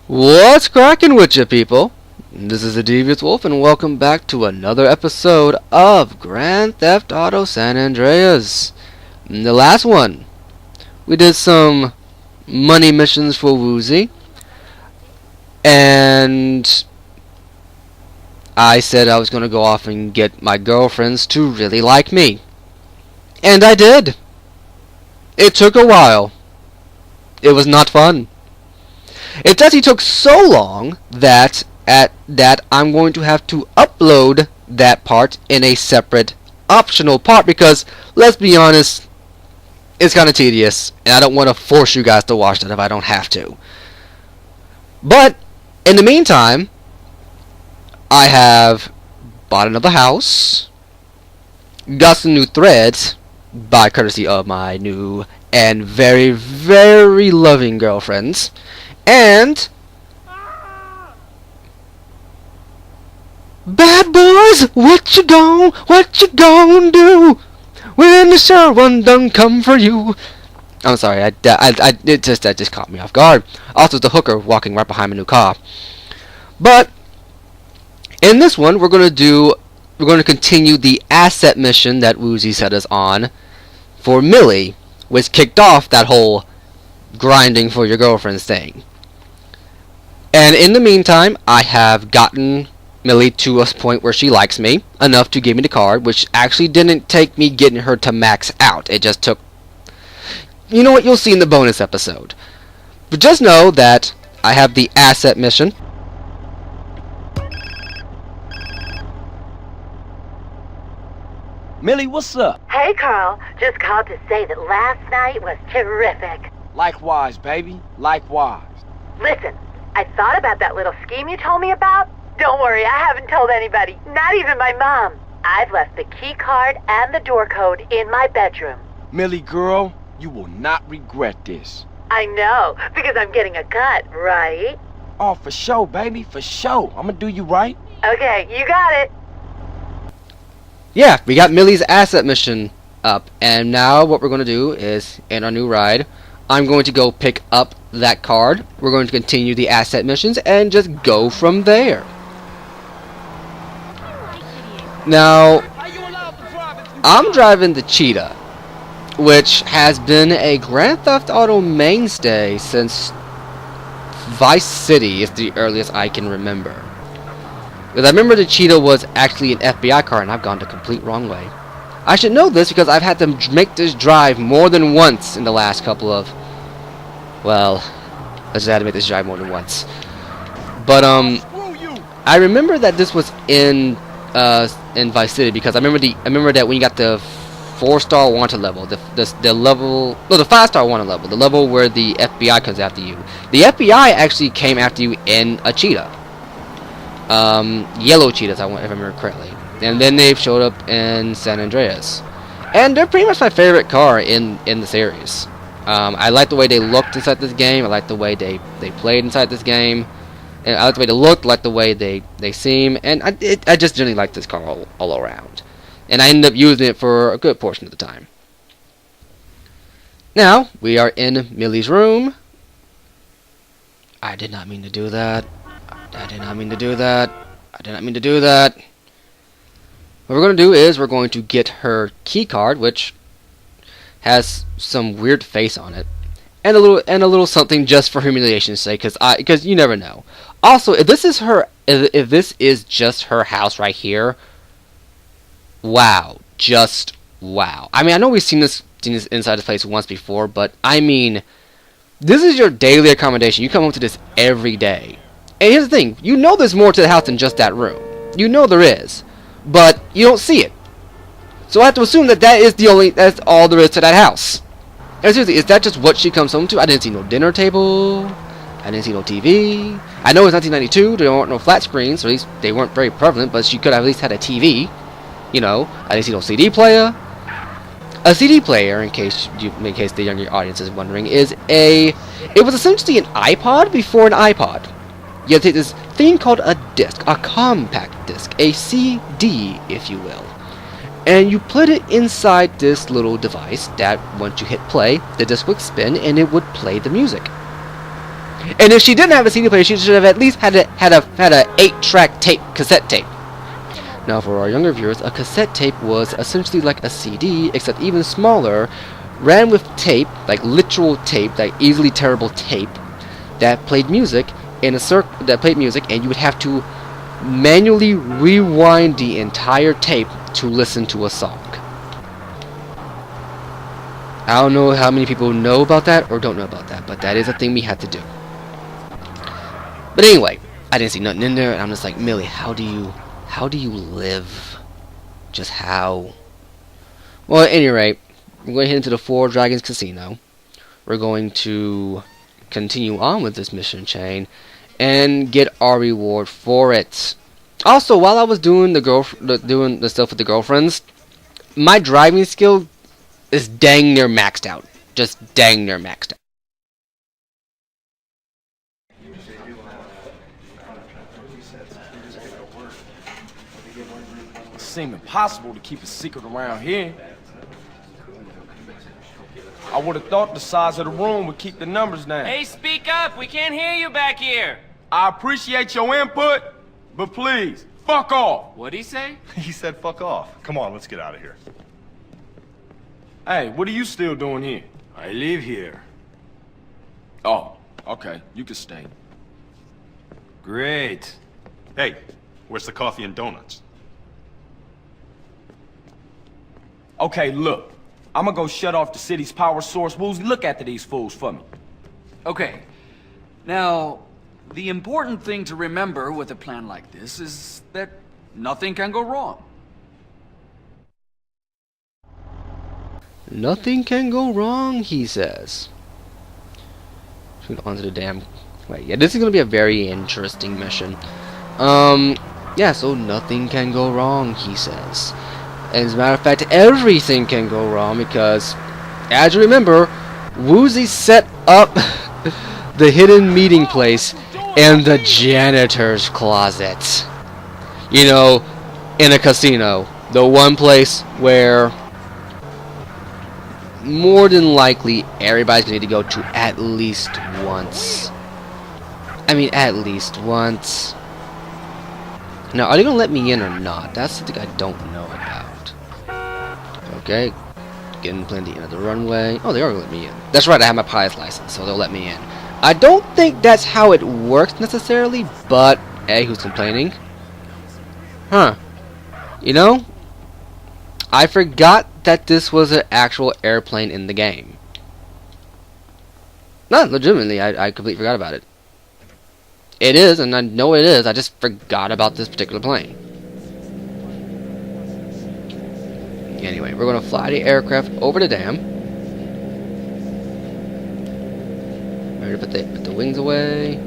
What's cracking with you people? This is the Devious Wolf and welcome back to another episode of Grand Theft Auto San Andreas. In the last one, we did some money missions for Woozy, and I said I was going to go off and get my girlfriends to really like me. And I did. It took a while. It was not fun. It actually took so long that I'm going to have to upload that part in a separate optional part because, let's be honest, it's kind of tedious and I don't want to force you guys to watch that if I don't have to. But in the meantime, I have bought another house, got some new threads by courtesy of my new and very, very loving girlfriends. And bad boys, what you gon' do when the sure one done come for you? I'm sorry, that just caught me off guard. Also, the hooker walking right behind my new car. But in this one, we're going to continue the asset mission that Woozy set us on for Millie, which kicked off that whole grinding for your girlfriend's thing. And in the meantime, I have gotten Millie to a point where she likes me enough to give me the card, which actually didn't take me getting her to max out. It just took... You know what? You'll see in the bonus episode. But just know that I have the asset mission. Millie, what's up? Hey, Carl. Just called to say that last night was terrific. Likewise, baby. Likewise. Listen, I thought about that little scheme you told me about. Don't worry, I haven't told anybody, not even my mom. I've left the key card and the door code in my bedroom. Millie, girl, you will not regret this. I know, because I'm getting a cut, right? Oh, for sure, baby, for sure. I'm gonna do you right. Okay, you got it. Yeah, we got Millie's asset mission up, and now what we're going to do is, in our new ride, I'm going to go pick up that card. We're going to continue the asset missions and just go from there. Now, I'm driving the Cheetah, which has been a Grand Theft Auto mainstay since Vice City is the earliest I can remember. Because I remember the Cheetah was actually an FBI car and I've gone the complete wrong way. I should know this because I've had to make this drive more than once in the last couple of... Well, I just had to make this drive more than once. But, I remember that this was in Vice City because I remember that when you got the 4-star wanted level, the 5-star wanted level, the level where the FBI comes after you. The FBI actually came after you in a Cheetah. Yellow Cheetahs, if I remember correctly. And then they've showed up in San Andreas. And they're pretty much my favorite car in the series. I like the way they looked inside this game. I like the way they played inside this game. And I like the way they looked, like the way they seem. And I just generally like this car all around. And I ended up using it for a good portion of the time. Now, we are in Millie's room. I did not mean to do that. I did not mean to do that. I did not mean to do that. What we're going to do is we're going to get her key card, which has some weird face on it, and a little something just for humiliation's sake, because you never know. Also, if this is just her house right here, wow, just wow. I mean, I know we've seen this inside the place once before, but I mean, this is your daily accommodation. You come home to this every day. And here's the thing, you know there's more to the house than just that room. You know there is, but you don't see it. So I have to assume that's all there is to that house. And seriously, is that just what she comes home to? I didn't see no dinner table. I didn't see no TV. I know it's 1992, there weren't no flat screens, or at least they weren't very prevalent, but she could have at least had a TV. You know, I didn't see no CD player. A CD player, in case the younger audience is wondering, it was essentially an iPod before an iPod. You have to take this thing called a disc, a compact disc, a CD, if you will. And you put it inside this little device that, once you hit play, the disc would spin and it would play the music. And if she didn't have a CD player, she should have at least had a 8-track cassette tape. Now, for our younger viewers, a cassette tape was essentially like a CD, except even smaller, ran with tape, like literal tape, like easily tearable tape, that played music in a and you would have to manually rewind the entire tape to listen to a song. I don't know how many people know about that or don't know about that, but that is a thing we had to do. But anyway, I didn't see nothing in there, and I'm just like, Millie, how do you live? Just how? Well, at any rate, we're going to head into the Four Dragons Casino. We're going to continue on with this mission chain and get our reward for it. Also, while I was doing the stuff with the girlfriends, my driving skill is dang near maxed out. Just dang near maxed out. It seems impossible to keep a secret around here. I would have thought the size of the room would keep the numbers down. Hey, speak up! We can't hear you back here! I appreciate your input, but please, fuck off! What'd he say? He said fuck off. Come on, let's get out of here. Hey, what are you still doing here? I live here. Oh, okay, you can stay. Great. Hey, where's the coffee and donuts? Okay, look. I'm gonna go shut off the city's power source. Woozy, look after these fools for me. Okay. Now, the important thing to remember with a plan like this is that nothing can go wrong. Nothing can go wrong, he says. Shoot onto the dam. Wait, yeah, this is gonna be a very interesting mission. Yeah, so nothing can go wrong, he says. As a matter of fact, everything can go wrong because, as you remember, Woozy set up the hidden meeting place in the janitor's closet. You know, in a casino. The one place where more than likely everybody's gonna need to go to at least once. I mean, at least once. Now, are they gonna let me in or not? That's something I don't know about. Okay, getting plenty in at the runway. Oh, they are gonna let me in. That's right, I have my pilot's license, so they'll let me in. I don't think that's how it works necessarily, but hey, who's complaining? Huh? You know, I forgot that this was an actual airplane in the game. No, legitimately, I completely forgot about it. It is, and I know it is, I just forgot about this particular plane. Anyway, we're going to fly the aircraft over the dam. Ready to put the wings away.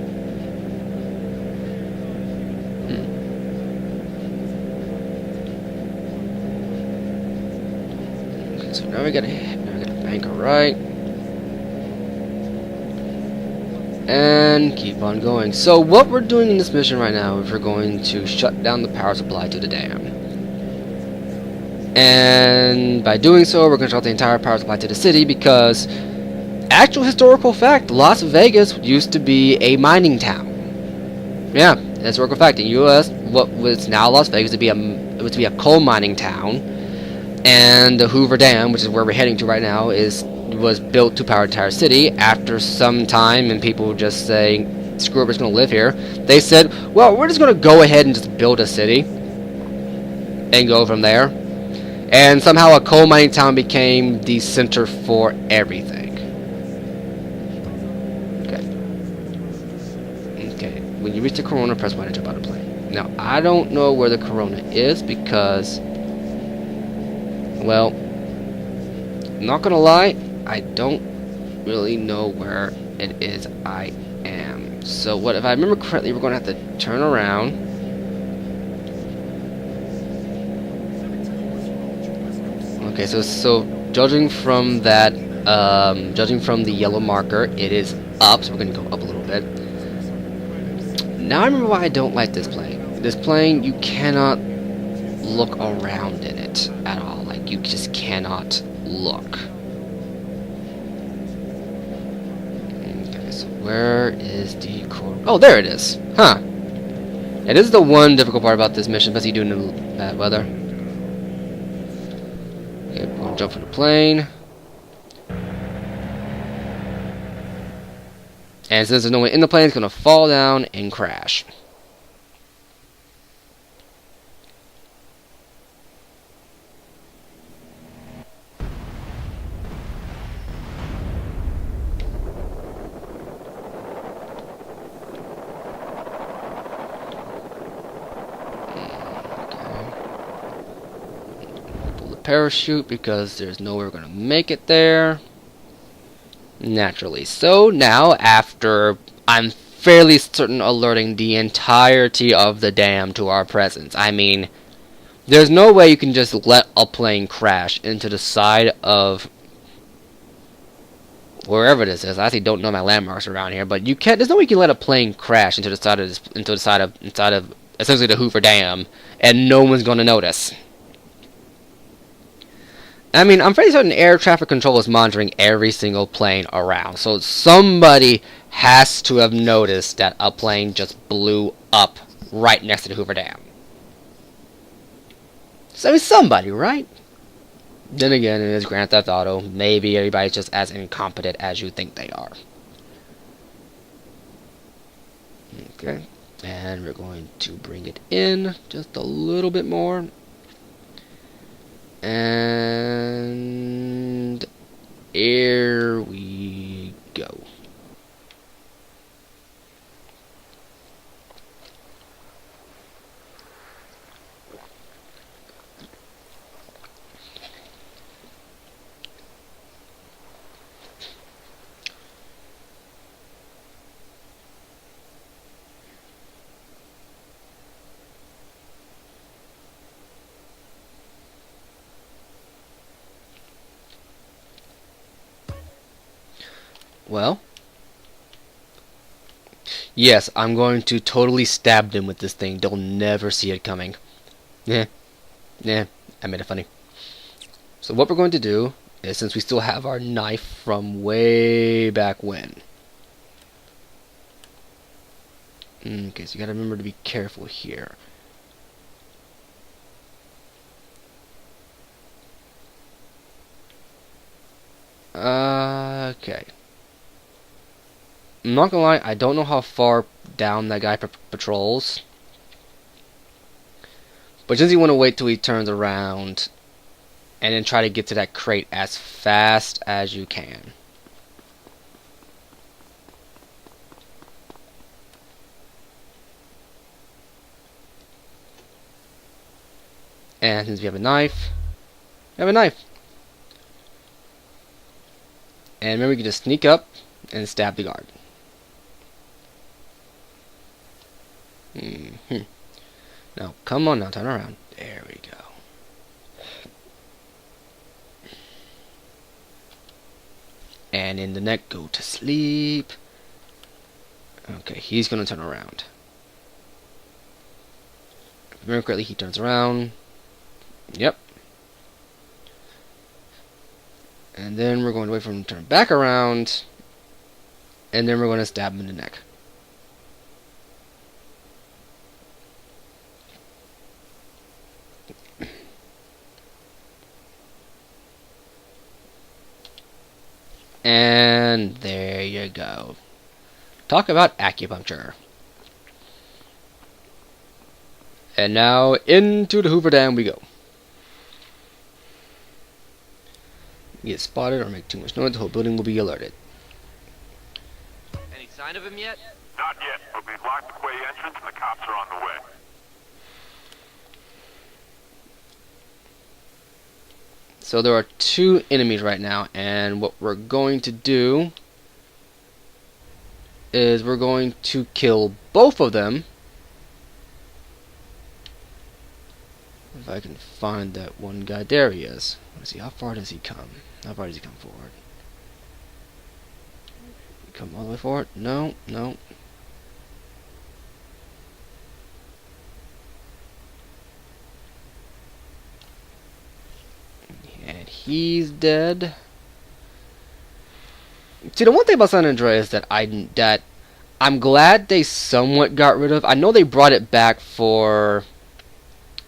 Okay, so now we got to bank right. And keep on going. So what we're doing in this mission right now is we're going to shut down the power supply to the dam. And by doing so, we're going to shut off the entire power supply to the city because, actual historical fact, Las Vegas used to be a mining town. Yeah, historical fact. In the U.S., what was now Las Vegas it was to be a coal mining town, and the Hoover Dam, which is where we're heading to right now, was built to power the entire city. After some time, and people just saying, "Screw it, we're just going to live here," they said, "Well, we're just going to go ahead and just build a city and go from there." And somehow a coal mining town became the center for everything. Okay, when you reach the Corona, press Y to jump out of plane. Now, I don't know where the Corona is because, well, not gonna lie, I don't really know where it is I am. So what, if I remember correctly, we're gonna have to turn around. Okay, so judging from that, judging from the yellow marker, it is up, so we're gonna go up a little bit. Now I remember why I don't like this plane. This plane, you cannot look around in it at all. Like, you just cannot look. Okay, so Where is the core? Oh, there it is. Huh. It is the one difficult part about this mission, especially due to bad weather. Okay, we're gonna jump from the plane. And since there's no one in the plane, it's gonna fall down and crash. Parachute because there's no way we're going to make it there. Naturally. So now, after I'm fairly certain alerting the entirety of the dam to our presence, I mean, there's no way you can just let a plane crash into the side of wherever this is. I actually don't know my landmarks around here, but you can't. There's no way you can let a plane crash into the side of inside of essentially the Hoover Dam, and no one's going to notice. I mean, I'm fairly certain air traffic control is monitoring every single plane around. So somebody has to have noticed that a plane just blew up right next to the Hoover Dam. So I mean, somebody, right? Then again, it is Grand Theft Auto. Maybe everybody's just as incompetent as you think they are. Okay. And we're going to bring it in just a little bit more. And here we go. Well, yes, I'm going to totally stab them with this thing. They'll never see it coming. Yeah, I made it funny. So what we're going to do is, since we still have our knife from way back when. Okay, so you gotta remember to be careful here. Okay. I'm not gonna lie, I don't know how far down that guy patrols. But since you want to wait till he turns around and then try to get to that crate as fast as you can. And since we have a knife, we have a knife. And remember, we can just sneak up and stab the guard. Now, come on now, turn around. There we go. And in the neck, go to sleep. Okay, he's gonna turn around. If I remember correctly, he turns around. Yep. And then we're going to wait for him to turn back around. And then we're going to stab him in the neck. And there you go. Talk about acupuncture. And now into the Hoover Dam we go. Get spotted or make too much noise, the whole building will be alerted. Any sign of him yet? Not yet, but we've locked the quay entrance and the cops are on the way. So there are two enemies right now, and what we're going to do is we're going to kill both of them. If I can find that one guy. There he is. Let's see, how far does he come? How far does he come forward? Come all the way forward? No. And he's dead. See, the one thing about San Andreas that I'm glad they somewhat got rid of. I know they brought it back for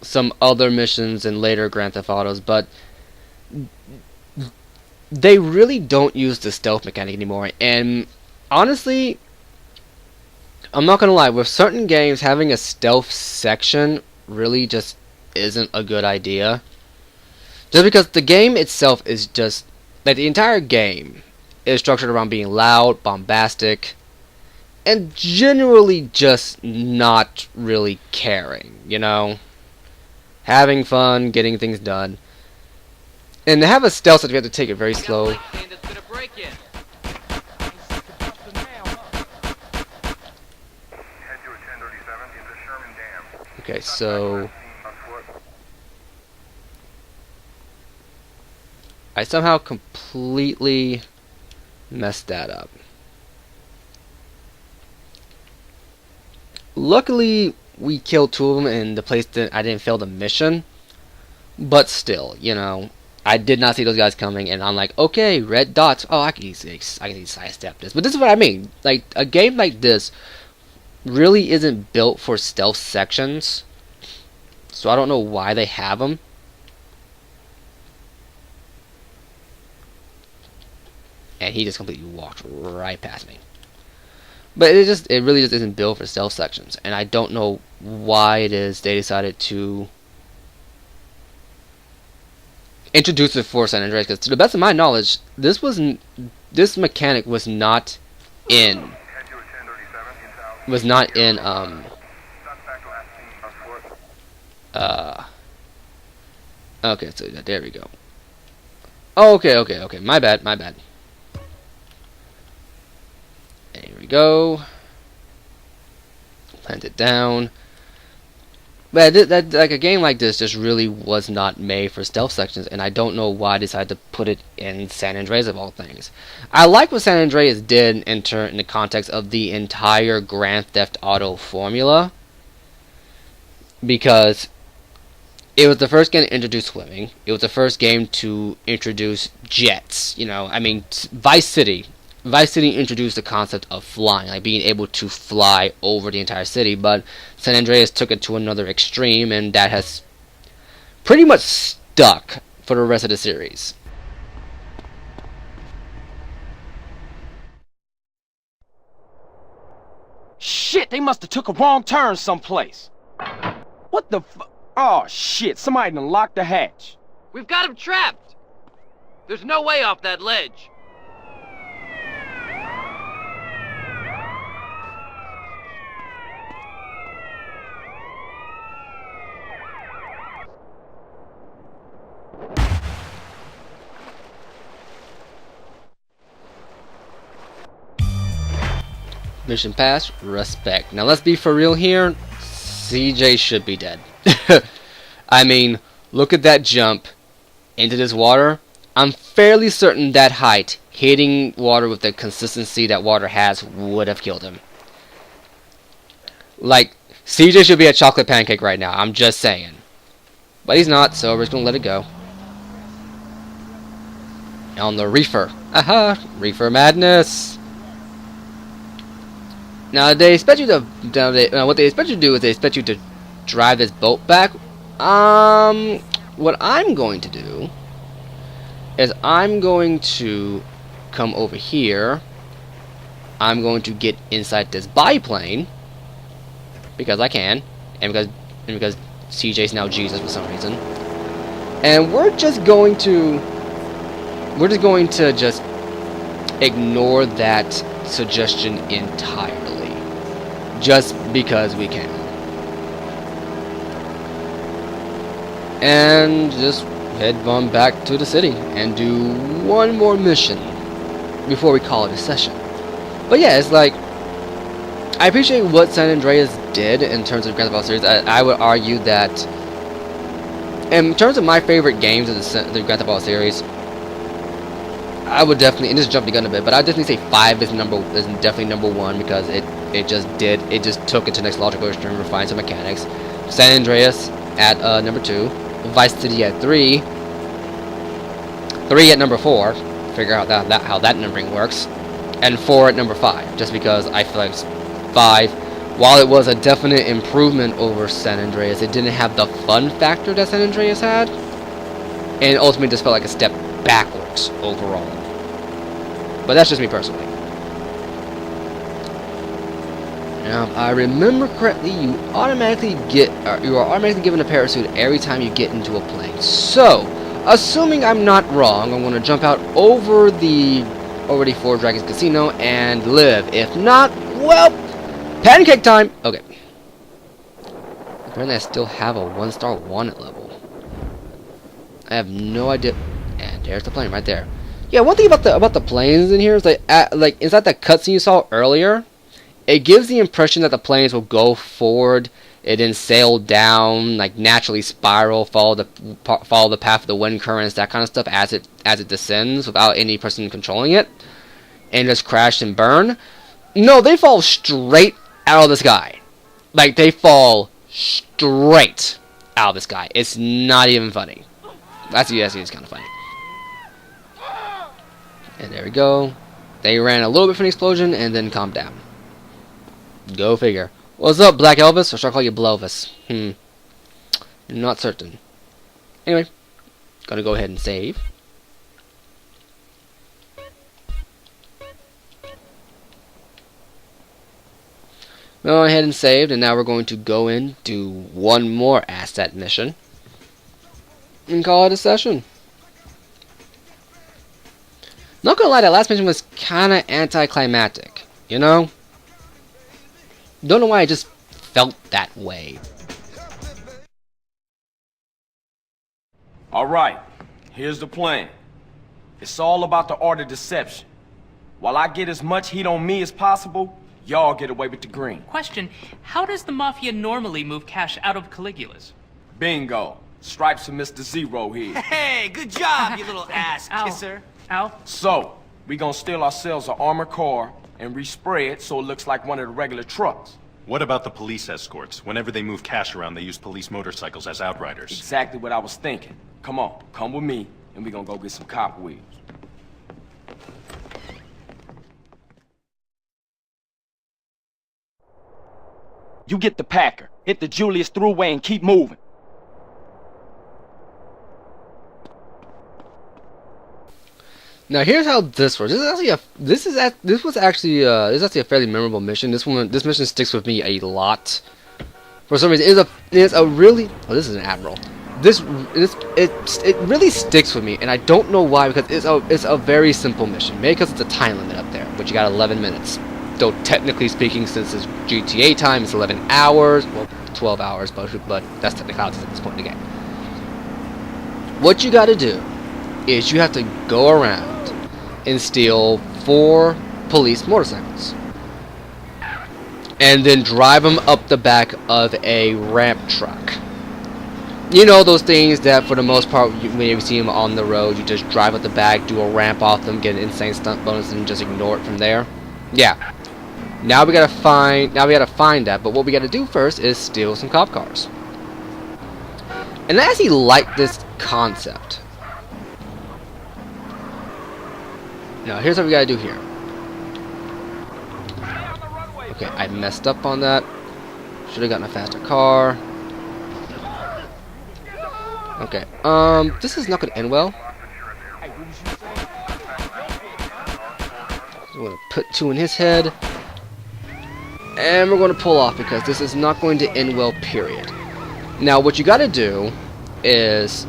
some other missions and later Grand Theft Autos, but they really don't use the stealth mechanic anymore. And honestly, I'm not gonna lie, with certain games, having a stealth section really just isn't a good idea. Just because the game itself is just, like, the entire game is structured around being loud, bombastic, and generally just not really caring, you know? Having fun, getting things done. And to have a stealth set, you have to take it very slow. Okay, so I somehow completely messed that up. Luckily, we killed 2 of them in the place that I didn't fail the mission. But still, you know, I did not see those guys coming, and I'm like, okay, red dots. Oh, I can easily sidestep this. But this is what I mean. Like, a game like this really isn't built for stealth sections. So I don't know why they have them. And he just completely walked right past me. But it really just isn't built for stealth sections, and I don't know why it is they decided to introduce it for San Andreas. Because to the best of my knowledge, this mechanic was not in okay, so there we go. Oh, okay. My bad. There we go. Plant it down. But like a game like this just really was not made for stealth sections, and I don't know why I decided to put it in San Andreas of all things. I like what San Andreas did in the context of the entire Grand Theft Auto formula, because it was the first game to introduce swimming. It was the first game to introduce jets. You know, I mean, Vice City introduced the concept of flying, like being able to fly over the entire city, but San Andreas took it to another extreme, and that has pretty much stuck for the rest of the series. Shit, they must have took a wrong turn someplace. What the f... Oh, shit, somebody done locked the hatch. We've got him trapped. There's no way off that ledge. Mission passed, respect. Now let's be for real here, CJ should be dead. I mean, look at that jump into this water. I'm fairly certain that height, hitting water with the consistency that water has, would have killed him. Like, CJ should be a chocolate pancake right now, I'm just saying. But he's not, so we're just gonna let it go. On the reefer. Aha! Reefer madness! Now, they expect you to... what they expect you to do is they expect you to drive this boat back. What I'm going to do is I'm going to come over here. I'm going to get inside this biplane because I can, and because CJ's now Jesus for some reason. And we're just going to just ignore that suggestion entirely. Just because we can. And just head on back to the city and do one more mission before we call it a session. But yeah, it's like, I appreciate what San Andreas did in terms of Grand Theft Auto series. I would argue that in terms of my favorite games of the Grand Theft Auto series, I would definitely, and just jump the gun a bit, but I'd definitely say 5 is definitely number 1 because it just took it to the next logical extreme, refined some mechanics. San Andreas at number 2, Vice City at 3, 3 at number 4. Figure out how that numbering works. and 4 at number 5, just because I feel like 5, while it was a definite improvement over San Andreas, it didn't have the fun factor that San Andreas had, and ultimately just felt like a step backwards overall. But that's just me personally. Now, if I remember correctly, you are automatically given a parachute every time you get into a plane. So, assuming I'm not wrong, I'm going to jump out over the already Four Dragons Casino and live. If not, well, pancake time. Okay. Apparently, I still have a 1-star wanted level. I have no idea. And there's the plane right there. Yeah, one thing about the planes in here is like inside that cutscene you saw earlier, it gives the impression that the planes will go forward and then sail down, like naturally spiral, follow the path of the wind currents, that kind of stuff as it descends without any person controlling it, and just crash and burn. No, they fall straight out of the sky. Like, they fall straight out of the sky. It's not even funny. That's it's kind of funny. And there we go. They ran a little bit from the explosion and then calmed down. Go figure. What's up, Black Elvis? Or should I call you Blovis? Not certain. Anyway, gonna go ahead and save. Go ahead and saved, and now we're going to go in, do one more asset mission, and call it a session. Not gonna lie, that last mission was kinda anticlimactic, you know? Don't know why I just felt that way. Alright, here's the plan. It's all about the art of deception. While I get as much heat on me as possible, y'all get away with the green. Question, how does the Mafia normally move cash out of Caligula's? Bingo. Stripes for Mr. Zero here. Hey, good job, you little ass Ow. kisser. Ow. So, we gonna steal ourselves an armored car and respray it so it looks like one of the regular trucks. What about the police escorts? Whenever they move cash around, they use police motorcycles as outriders. Exactly what I was thinking. Come on, come with me, and we gonna go get some cop wheels. You get the Packer, hit the Julius Thruway and keep moving. Now here's how this works. This was actually a fairly memorable mission. This mission sticks with me a lot. For some reason, it's a really this is an admiral. It really sticks with me, and I don't know why, because it's a very simple mission. Maybe because it's a time limit up there, but you got 11 minutes. Though technically speaking, since it's GTA time, it's 11 hours. Well, 12 hours, but that's technicalities at this point in the game. What you got to do is you have to go around and steal 4 police motorcycles, and then drive them up the back of a ramp truck. You know, those things that for the most part, when you see them on the road, you just drive up the back, do a ramp off them, get an insane stunt bonus, and just ignore it from there. Yeah. Now we gotta find that, but what we gotta do first is steal some cop cars. And I actually like this concept. Now, here's what we gotta do here. Okay, I messed up on that. Should have gotten a faster car. Okay, this is not gonna end well. I'm gonna put 2 in his head. And we're gonna pull off, because this is not going to end well, period. Now, what you gotta do is,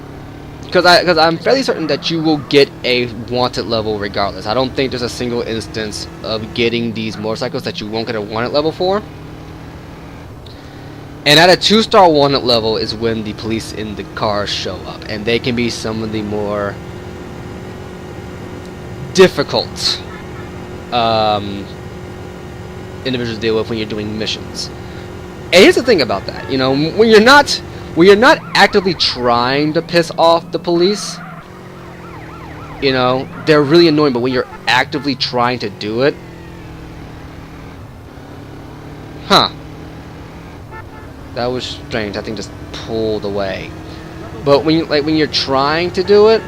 because I'm fairly certain that you will get a wanted level regardless. I don't think there's a single instance of getting these motorcycles that you won't get a wanted level for. And at a 2-star wanted level is when the police in the cars show up, and they can be some of the more difficult individuals to deal with when you're doing missions. And here's the thing about that, you know, when you're not actively trying to piss off the police, you know, they're really annoying, but when you're actively trying to do it, that was strange. That thing just pulled away. But when you're trying to do it,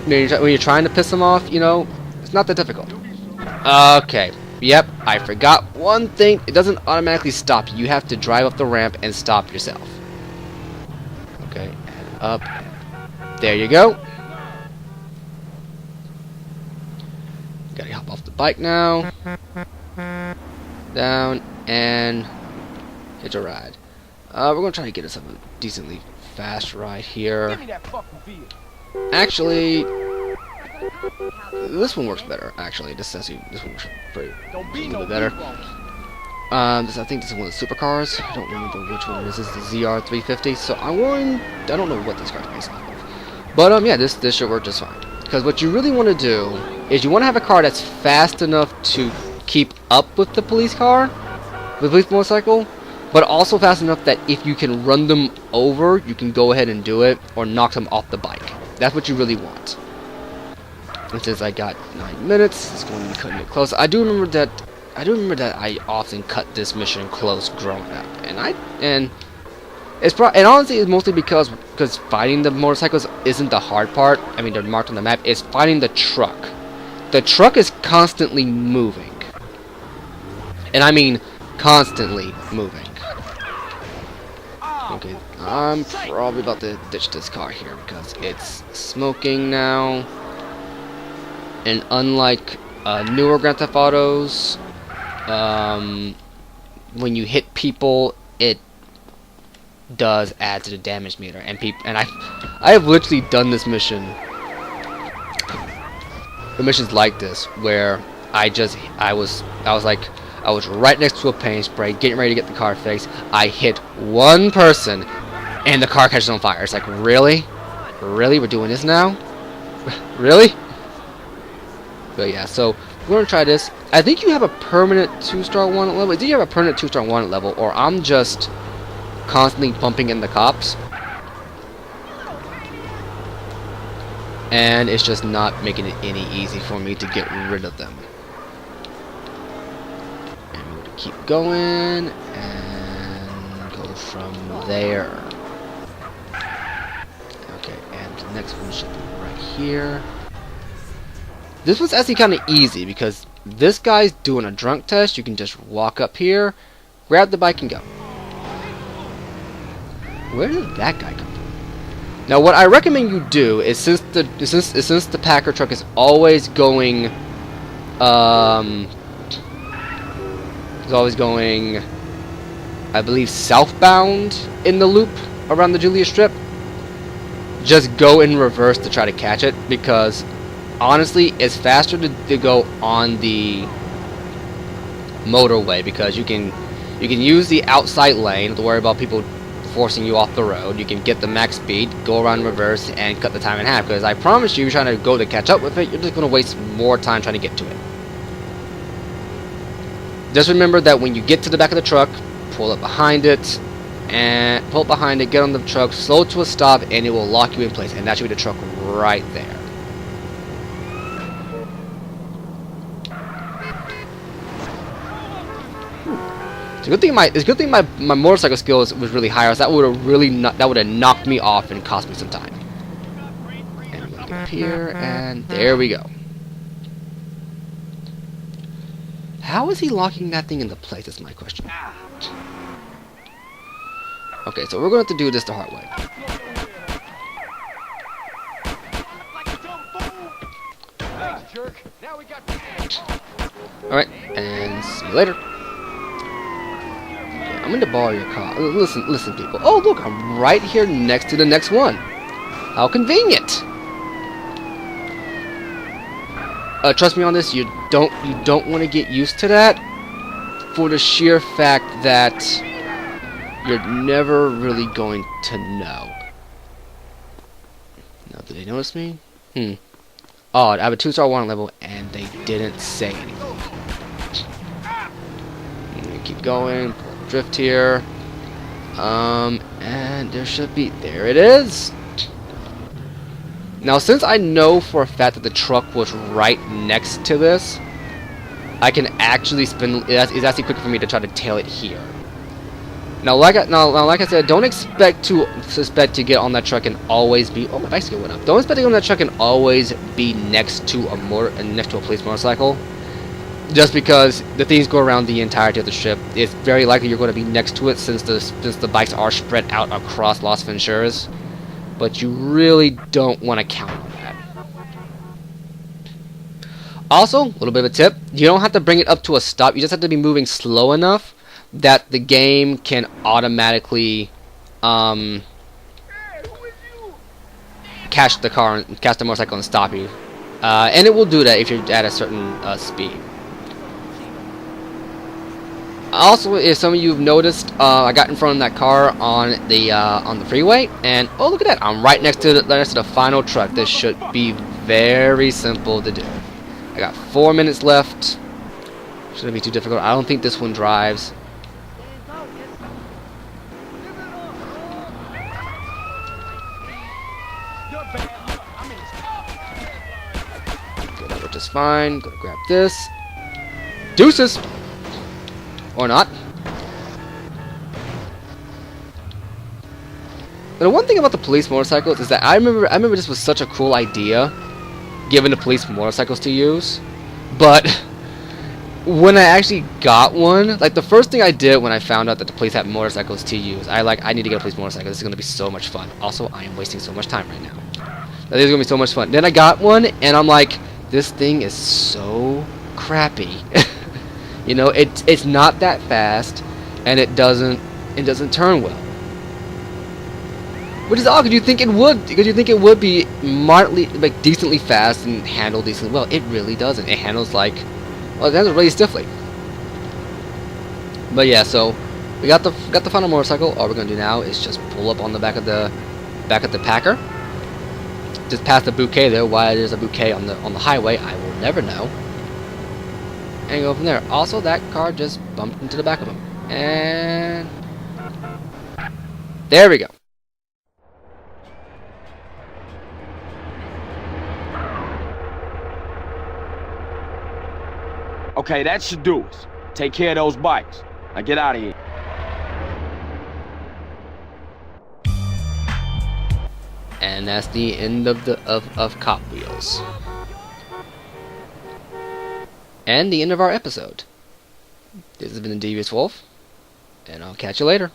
when you're trying to piss them off, you know, it's not that difficult. Okay. Yep, I forgot one thing. It doesn't automatically stop you. You have to drive up the ramp and stop yourself. Okay, and up. There you go. Gotta hop off the bike now. Down and hitch a ride. We're gonna try to get us a decently fast ride here. Actually, this one works better. Actually, this one works pretty a little bit better. I think this is one of the supercars. I don't remember which one this is. The ZR350. So I don't know what this car's based off of. But yeah, this should work just fine. Because what you really want to do is you want to have a car that's fast enough to keep up with the police car, the police motorcycle, but also fast enough that if you can run them over, you can go ahead and do it, or knock them off the bike. That's what you really want. And since I got 9 minutes, it's going to be cutting it close. I do remember that I often cut this mission close growing up, and honestly it's mostly because fighting the motorcycles isn't the hard part. I mean, they're marked on the map. It's fighting the truck. The truck is constantly moving, and I mean constantly moving. Okay, I'm probably about to ditch this car here because it's smoking now. And unlike newer Grand Theft Autos, when you hit people, it does add to the damage meter. And I have literally done this mission, missions like this, where I was right next to a paint spray, getting ready to get the car fixed. I hit one person, and the car catches on fire. It's like, really? Really? We're doing this now? Really? But yeah, so we're gonna try this. I think you have a permanent 2-star wanted level. Do you have a permanent 2-star wanted level, or I'm just constantly bumping in the cops, and it's just not making it any easy for me to get rid of them. And we're gonna keep going and go from there. Okay, and the next one should be right here. This was actually kind of easy because this guy's doing a drunk test. You can just walk up here, grab the bike, and go. Where did that guy come from? Now, what I recommend you do is since the Packer truck is always going, I believe, southbound in the loop around the Julia Strip. Just go in reverse to try to catch it, because honestly, it's faster to go on the motorway, because you can use the outside lane to worry about people forcing you off the road. You can get the max speed, go around reverse, and cut the time in half. Because I promise you, trying to go to catch up with it, you're just going to waste more time trying to get to it. Just remember that when you get to the back of the truck, pull up behind it, get on the truck, slow to a stop, and it will lock you in place. And that should be the truck right there. It's a good thing my motorcycle skills was really high, or else that would have knocked me off and cost me some time. And I'm gonna get up here, and there we go. How is he locking that thing into place? That's my question. Okay, so we're going to have to do this the hard way. Alright, and see you later. Okay, I'm going to borrow your car. Listen, people. Oh, look, I'm right here next to the next one. How convenient. Trust me on this, you don't want to get used to that, for the sheer fact that you're never really going to know. Now, did they notice me? Oh, I have a 2-star wanted level, and they didn't say anything. I'm gonna keep going, pull up drift here, and there it is. Now, since I know for a fact that the truck was right next to this, I can actually it's actually quicker for me to try to tail it here. Now, like I said, don't expect to get on that truck and always be. Oh, my bicycle went up. Don't expect to get on that truck and always be next to a police motorcycle. just because the things go around the entirety of the strip. It's very likely you're going to be next to it since the bikes are spread out across Las Venturas. But you really don't want to count on that. Also, a little bit of a tip: you don't have to bring it up to a stop. You just have to be moving slow enough that the game can automatically catch the motorcycle and stop you. And it will do that if you're at a certain speed. Also, if some of you have noticed, I got in front of that car on the freeway, and oh, look at that! I'm right next to the final truck. This should be very simple to do. I got 4 minutes left. Shouldn't be too difficult. I don't think this one drives. Good, that worked just fine. Gonna grab this. Deuces! Or not. The one thing about the police motorcycles is that I remember this was such a cool idea, given the police motorcycles to use, but when I actually got one, like the first thing I did when I found out that the police had motorcycles to use, I need to get a police motorcycle. This is gonna be so much fun. Also, I am wasting so much time right now. This is gonna be so much fun. Then I got one, and I'm like, this thing is so crappy. You know, it's not that fast, and it doesn't turn well. Which is odd, because you think it would be moderately, like, decently fast and handle decently well. It really doesn't. It handles like, well, it handles really stiffly. But yeah, so we got the final motorcycle. All we're gonna do now is just pull up on the back of the Packer. Just past the bouquet there. Why there's a bouquet on the highway, I will never know. And go from there. Also, that car just bumped into the back of him. And there we go. Okay, that should do us. Take care of those bikes. Now get out of here. And that's the end of Cop Wheels. And the end of our episode. This has been the Devious Wolf, and I'll catch you later.